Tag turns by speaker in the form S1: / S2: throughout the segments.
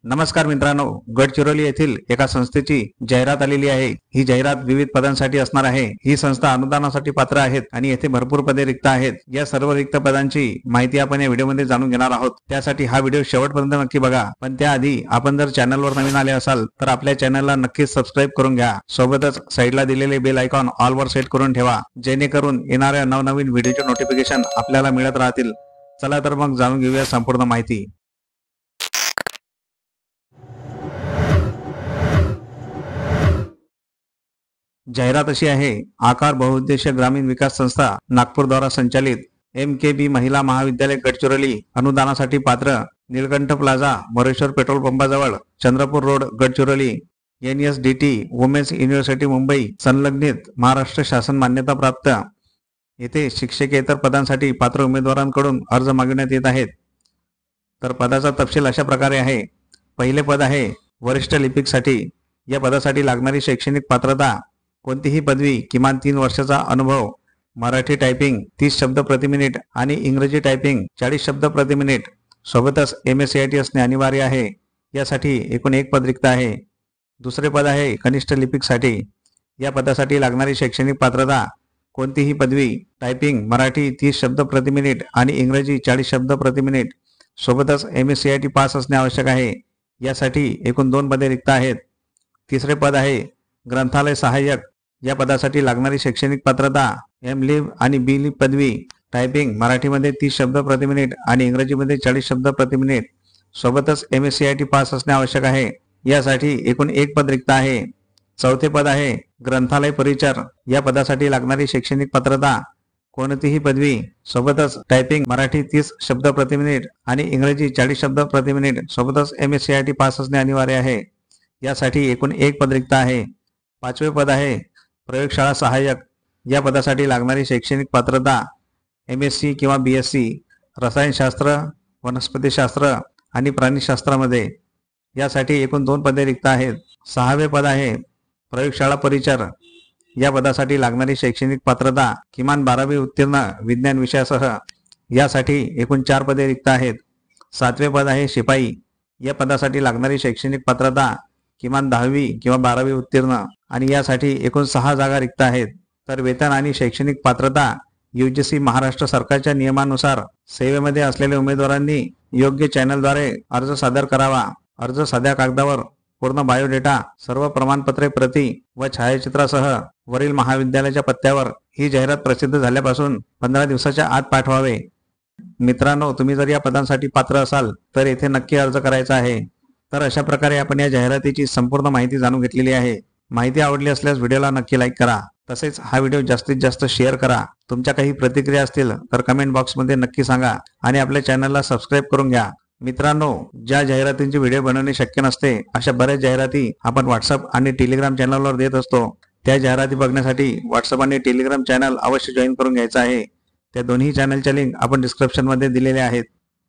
S1: नमस्कार मित्रांनो, गडचिरोली येथील एका संस्थेची जाहिरात आलेली आहे। ही जाहिरात विविध पदांसाठी असणार आहे। ही संस्था अनुदानासाठी पात्र आहेत आणि येथे भरपूर पदे रिक्त आहेत। या सर्व रिक्त पदांची माहिती आपण या व्हिडिओमध्ये जाणून घेणार आहोत। त्यासाठी हा व्हिडिओ शेवटपर्यंत नक्की बघा। पण त्याआधी आपण जर चॅनलवर नवीन आले असाल तर आपल्या चॅनलला नक्कीच सबस्क्राइब करून घ्या। सोबतच साइडला दिलेले बेल आयकॉन ऑल वर सेट करून ठेवा, जेणेकरून येणाऱ्या नवनवीन व्हिडिओचे नोटिफिकेशन आपल्याला मिळत राहतील। चला तर मग जाणून घेऊया संपूर्ण माहिती। जाहिरात अशी आहे। आकार बहुउद्देशीय ग्रामीण विकास संस्था नागपूर द्वारा संचालित MKB महिला महाविद्यालय गडचिरोली अनुदानासाठी पात्र। नीलकंठ प्लाझा, मोरेश्वर पेट्रोल पंपाजवळ, Chandrapur road, Gadchiroli. NSDT women's university Mumbai संलग्नित, महाराष्ट्र शासन मान्यता प्राप्त। येथे शिक्षकेतर पदांसाठी पात्र उमेदवारांकडून अर्ज मागविण्यात येत आहेत। तर पदाचा तपशील अशा प्रकारे आहे। पहिले पद आहे वरिष्ठ लिपिकसाठी। या पदासाठी लागणारी शैक्षणिक पात्रता कोणतीही पदवी, किमान 3 वर्षाचा अनुभव, मराठी टायपिंग 30 शब्द प्रति मिनिट आणि इंग्रजी टायपिंग 40 शब्द प्रति मिनिट, सोबतच MSCIT असणे अनिवार्य आहे। यासाठी एकूण एक पद रिक्त आहे। दुसरे पद आहे कनिष्ठ लिपिकसाठी। या पदासाठी लागणारी शैक्षणिक पात्रता कोणतीही पदवी, टायपिंग मराठी 30 शब्द प्रति मिनिट आणि इंग्रजी 40 शब्द प्रति मिनिट, सोबतच MSCIT पास असणे आवश्यक आहे। यासाठी एकूण 2 पदे रिक्त आहेत। तिसरे पद आहे ग्रंथालय सहाय्यक। या पदासाठी लागणारी शैक्षणिक पात्रता MLib आणि BLib पदवी, टायपिंग मराठीमध्ये 30 शब्द प्रति मिनिट आणि इंग्रजीमध्ये 40 शब्द प्रति मिनिट, सोबतच MSCIT पास असणे आवश्यक आहे। यासाठी एकूण एक पद रिक्त आहे। चौथे पद आहे ग्रंथालय परिचार। या पदासाठी लागणारी शैक्षणिक पात्रता कोणतीही पदवी, सोबतच टायपिंग मराठी 30 शब्द प्रति मिनिट आणि इंग्रजी 40 शब्द प्रति मिनिट, सोबतच MSCIT पास असणे अनिवार्य आहे। यासाठी एकूण एक पद रिक्त आहे। पाचवे पद आहे प्रयोगशाळा सहाय्यक। या पदासाठी लागणारी शैक्षणिक पात्रता MSc किंवा BSc रसायनशास्त्र, वनस्पतीशास्त्र आणि प्राणीशास्त्रामध्ये। यासाठी एकूण 2 पदे रिक्त आहेत। सहावे पद आहे प्रयोगशाळा परिचार। या पदासाठी लागणारी शैक्षणिक पात्रता किमान 12वी उत्तीर्ण विज्ञान विषयासह। यासाठी एकूण 4 पदे रिक्त आहेत। सातवे पद आहे शिपाई। या पदासाठी लागणारी शैक्षणिक पात्रता किमान 10वी किंवा 12वी उत्तीर्ण आणि यासाठी एकूण 6 जागा रिक्त आहेत। तर वेतन आणि शैक्षणिक पात्रता UGC महाराष्ट्र सरकारच्या नियमानुसार सेवेमध्ये असलेल्या उमेदवारांनी योग्य चॅनलद्वारे अर्ज सादर करावा। अर्ज साध्या कागदावर पूर्ण बायोडेटा, सर्व प्रमाणपत्रे प्रती व छायाचित्रासह वरील महाविद्यालयाच्या पत्त्यावर ही जाहिरात प्रसिद्ध झाल्यापासून 15 दिवसाच्या आत पाठवावे। मित्रांनो, तुम्ही जर या पदांसाठी पात्र असाल तर येथे नक्की अर्ज करायचा आहे। तर अशा प्रकारे आपण या जाहिरातीची संपूर्ण माहिती जाणून घेतलेली आहे। माहिती आवडली असल्यास व्हिडिओला नक्की लाईक करा। तसेच हा व्हिडिओ जास्तीत जास्त शेअर करा। तुमच्या काही प्रतिक्रिया असतील तर कमेंट बॉक्समध्ये नक्की सांगा आणि आपल्या चॅनलला सबस्क्राइब करून घ्या। मित्रांनो, ज्या जाहिरातींचे व्हिडिओ बनवणे शक्य नसते अशा बऱ्याच जाहिराती आपण WhatsApp आणि Telegram चॅनलवर देत असतो। त्या जाहिराती बघण्यासाठी WhatsApp आणि Telegram चॅनल अवश्य जॉईन करून घ्यायचा आहे। त्या दोन्ही चॅनलच्या लिंक आपण डिस्क्रिप्शनमध्ये दिलेल्या आहेत।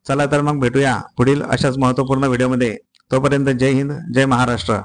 S1: चला तर मग भेटूया पुढील अशाच महत्त्वपूर्ण व्हिडिओमध्ये। तोपर्यंत जय हिंद, जय महाराष्ट्र।